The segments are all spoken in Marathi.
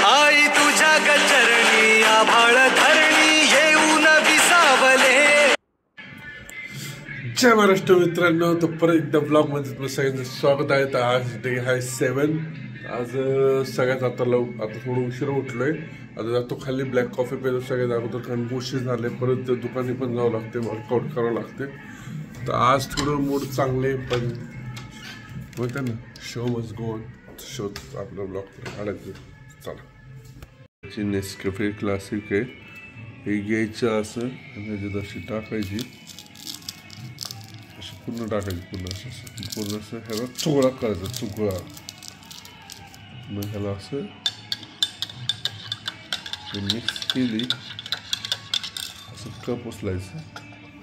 आई तुझ्या गचरणी आभाळ धरणी येऊन विसावले. जय महाराष्ट्र मित्रांनो, तो परत एकदा ब्लॉग मध्ये तुमचं सगळ्यांचं स्वागत आहे. तर आज डे आहे 7. आज सगळ्यात आता थोडं उशीर उठलोय. आता जातो खाली ब्लॅक कॉफी पेलो सगळ्यात अगोदर, कारण उशीर झाले. परत दुकानी पण जावं लागते, वर्कआउट करावं लागते. तर आज थोडं मूड चांगले, पण बोलते ना show must go on. Show आपला ब्लॉग काढायचं. चला, नेस्कॅफे क्लासिक आहे, हे घ्यायचं असं आणि त्याच्यात अशी टाकायची, असं पूर्ण टाकायची, पूर्ण असं ह्याला चुगळा करायचा, चुगळा. मग ह्याला असं मिक्स केली, असं कप उचलायचं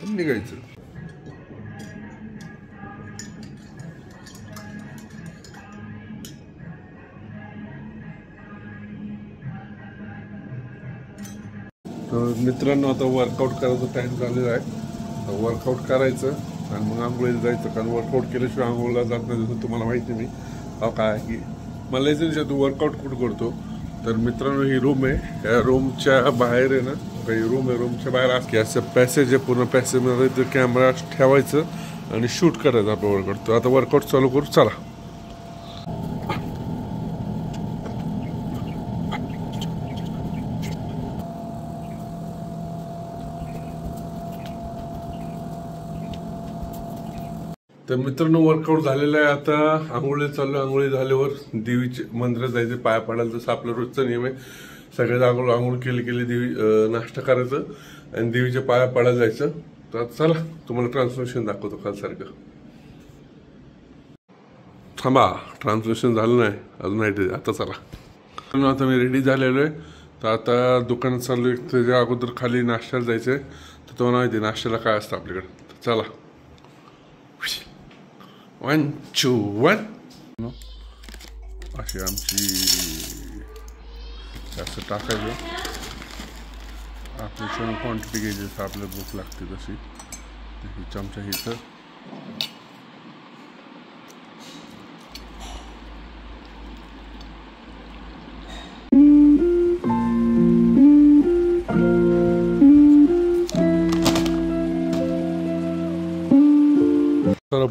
आणि निघायचं. तर मित्रांनो, आता वर्कआउट करायचा टाइम झालेला आहे. वर्कआउट करायचं आणि मग आंघोळीला जायचं, कारण वर्कआउट केल्याशिवाय आंघोळीला जात नाही. जसं तुम्हाला माहिती मी काय की मला यायचं तू वर्कआउट कुठं करतो. तर मित्रांनो, ही रूम आहे. या रूमच्या बाहेर आहे ना, काही रूम आहे, रूमच्या बाहेर असं असं पॅसेज आहे. पूर्ण पॅसेजमध्ये ते कॅमेरा ठेवायचं आणि शूट करायचं आपलं वर्कआउट. तर आता वर्कआउट चालू करू, चला. तर मित्रांनो, वर्कआउट झालेलं आहे. आता आंघोळी चालू. आंघोळी झाल्यावर देवीचे मंदिरात जायचे, पाया पडायला. जसं आपलं रोजचा नियम आहे. सगळ्यात आंघोळ केली देवी नाश्ता करायचं आणि देवीच्या पाया पडायला जायचं. तर चला, तुम्हाला ट्रान्सलेशन दाखवतो कालसारखं. थांबा, ट्रान्सलेशन झालं नाही अजून, नाही. आता चला, आता मी रेडी झालेलो आहे. तर आता दुकानात चालू आहे. त्याच्या अगोदर खाली नाश्त्याला जायचं आहे. तर तुम्हाला माहिती आहे नाश्त्याला काय असतं आपल्याकडे. तर चला, 1 2 1. अशी आमची असं टाकायचं. आपली छान क्वांटिटी घ्यायची, जसं आपल्याला भूक लागते तशी. ही चमचा इथं,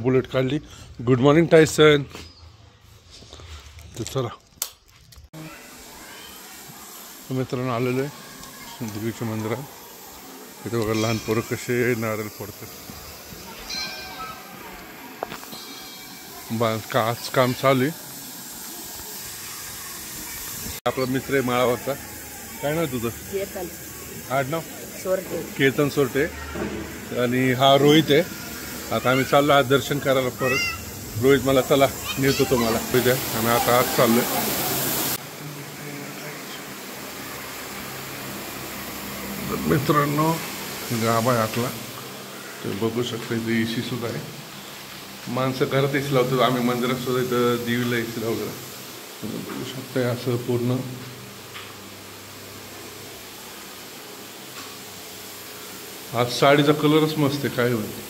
बुलेट काढली. Good morning Tyson. तर चला मित्रांनो, आलेलो आहे देवीच्या मंदिरात. इथे बघा लहान पोरं कसे नारळ फोडतात. आज काम चालू आहे. आपला मित्र आहे माळावरचा. काय नाव तुझं? आडनाव? केतन सोरटे. आणि हा रोहित आहे. आता आम्ही चाललो आज दर्शन करायला परत. रोहित मला चला नेतो तुम्हाला. आम्ही आता आज चाललोय. मित्रांनो, गाभा आहे आतला. ते बघू शकता, इथे एसी सुद्धा आहे. माणसं घरात एसी लावतात, आम्ही मंदिरात सुद्धा इथं देवीला एसी लावलं. बघू शकता असं पूर्ण. आज साडीचा कलरच मस्त आहे. काय होईल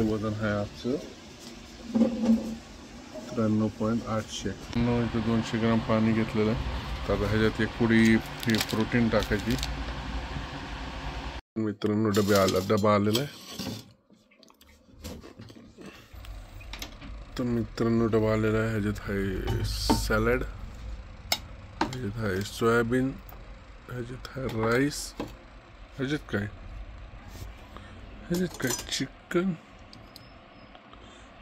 वजन आहे आजचं 93.800. इथं 200 ग्राम पाणी घेतलेलं आहे. तर आता ह्याच्यात एक पुडी प्रोटीन टाकायची. मित्रांनो, डबा आलेला आहे. तर मित्रांनो, डबा आलेला आहे. ह्याच्यात आहे सॅलड, ह्याच्यात आहे सोयाबीन, ह्याच्यात आहे राईस, ह्याच्यात काय चिकन,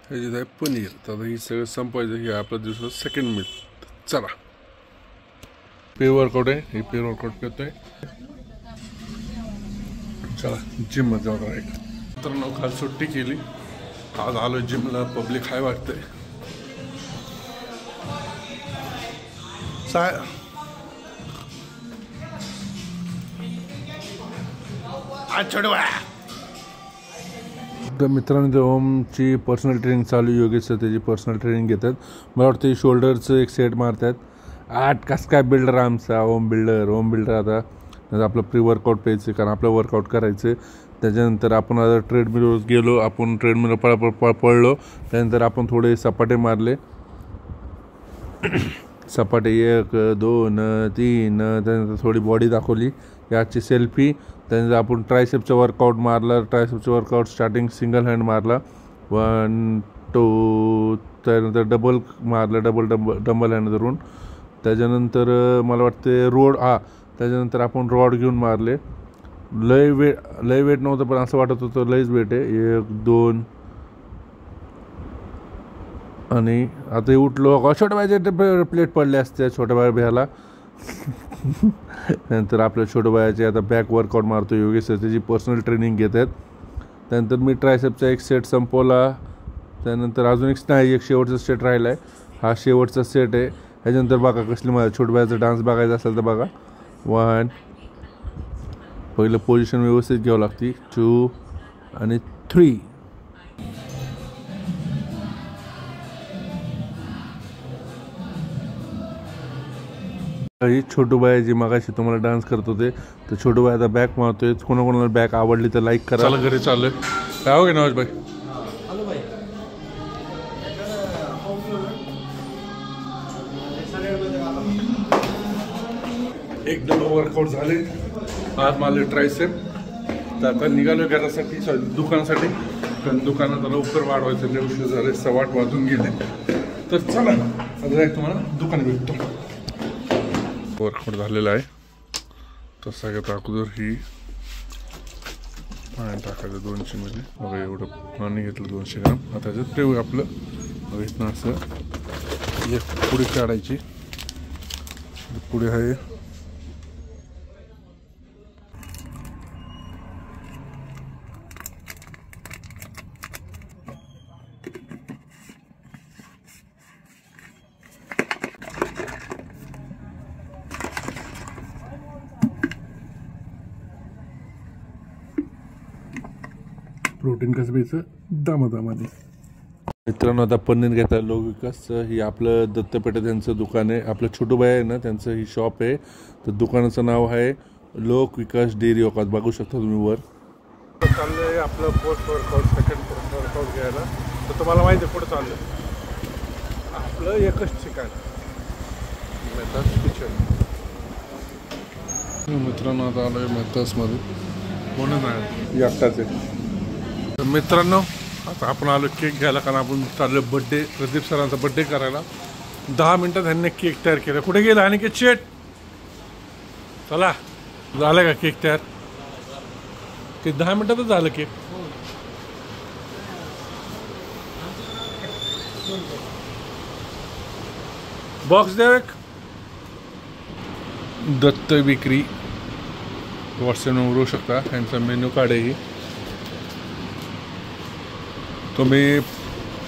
ह्याच्यात आहे पनीर. तर आता ही सगळं संपवायचं. हे आपल्या दिवसाचं सेकंड मील. चला, पे वर्कआउट आहे. हे पे वर्कआउट करतोय. चला जिम मध्ये जाऊ. एक मित्रांनो, काल सुट्टी केली. आज आलो जिमला. पब्लिक हाय वाटतंय. छोड़ तर मित्रांनो ओमची पर्सनल ट्रेनिंग चालू योगेश सर त्याची पर्सनल ट्रेनिंग घेतात. मला वाटतं शोल्डरचं एक सेट मारतात. 8 कस काय बिल्डर आमचा ओम बिल्डर आता आपलं प्री वर्कआउट प्यायचं कारण आपलं वर्कआउट करायचं. त्याच्यानंतर आपण आता ट्रेडमिलवर गेलो. आपण ट्रेडमिलवर पळलो. त्यानंतर आपण थोडे सपाटे मारले. सपाटे 1 2 3. त्यानंतर थोडी बॉडी दाखवली याची सेल्फी. त्यानंतर आपण ट्रायसेपचा वर्कआउट मारला. ट्रायसेपचा वर्कआउट स्टार्टिंग सिंगल हँड मारला 1 2. त्यानंतर डबल मारला डबल हँड धरून. त्याच्यानंतर मला वाटते त्याच्यानंतर आपण रॉड घेऊन मारले. लय वेट नव्हतं पण असं वाटत होतं लयच वेट आहे. 1 2 आणि आता उठलो. छोट्या बायाचे प्लेट पडले असते छोट्या बाया भ्याला. नंतर आपल्या छोट्या बायाचे आता बॅक वर्कआउट मारतो योगेश सर त्याची पर्सनल ट्रेनिंग घेत आहेत. त्यानंतर मी ट्रायसेपचा एक सेट संपवला. त्यानंतर अजून एक शेवटचा सेट राहिला आहे. हा शेवटचा सेट आहे. ह्याच्यानंतर बघा कसली माझ्या छोट्या बायाचा डान्स बघायचा असेल तर बघा. 1 पहिलं पोझिशन व्यवस्थित घ्यावं लागते. 2 आणि 3. ही छोटू बाया जी मगाशी तुम्हाला डान्स करत होते तर छोटू बाय आता बॅक मारतोय. कोणाकोणाला बॅक आवडली तर लाईक करा. चला घरी चाललोय. काय हो गे नवाज भाई एकदम वर्कआउट झाले. आज मारले ट्रायसेप. तर आता निघालो घरासाठी दुकानासाठी कारण दुकानात लवकर वाढवायचं लय उशीर झाले. 8:15 वाजून गेले. तर चला आता तुम्हाला दुकान भेटतो. वर्कआउट झालेला आहे. तर सगळ्यात अगोदर ही पाणी टाकायचं 200 मिली. बघा एवढं पाणी घेतलं 200 ग्राम. आता त्याच्यात ठेवू आपलं. बघा इथनं असं एक पुडी काढायची. पुढे आहे प्रोटीन कसं प्यायचं दामादामध्ये. मित्रांनो आता पनीर घेता लोकविकास. ही आपलं दत्तपेठा त्यांचं दुकान आहे. आपलं छोटूबाई आहे ना त्यांचं ही शॉप आहे. तर दुकानाचं नाव आहे लोकविकास डेअरी औकात. बघू शकता तुम्ही वर. चाललं आहे आपलं पोस्ट वर्कआउट सेकंड वर्कआउट घ्यायला. तर तुम्हाला माहिती आहे कुठं चाललं आपलं एकच ठिकाण मेहताज किचन. मित्रांनो आता आलो आहे मेहताजमध्ये. कोणच आहे एकटाच आहे. तर मित्रांनो आता आपण आलो केक घ्यायला कारण आपण चाललो बड्डे प्रदीप सरांचा बड्डे करायला. 10 मिनटात ह्यांनी केक तयार केला. कुठे गेला आणि केक शेट चला झालं का केक तयार. ते 10 मिनटातच झालं केक. बॉक्स द्या एक. दत्त विक्री व्हॉट्सअपवर उघडू शकता. त्यांचा मेन्यू कार्ड आहे. तुम्ही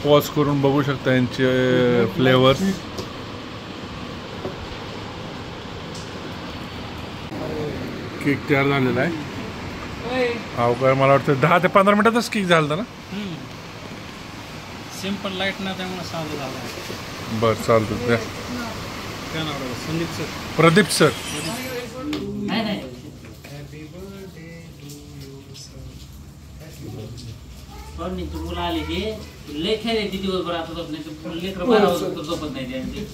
पॉज करून बघू शकता यांचे फ्लेवर्स. केक तयार झालेला आहे. हा काय मला वाटतं 10 ते 15 मिनिटातच केक झाला ना. सिंपल लाईट ना त्यामुळे साधं झालं. बरं चालतं द्या. काय नाव संदीप सर. प्रदीप सर. मुलं आली की लेख आहे दिवसभर आता लेकर 12 वाजता झोपत नाही.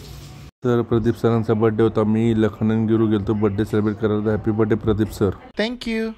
तर प्रदीप सरांचा बर्थडे होता. मी लखनगिरू गेलो बर्थडे सेलिब्रेट करायला. Happy birthday Pradeep sir. Thank you.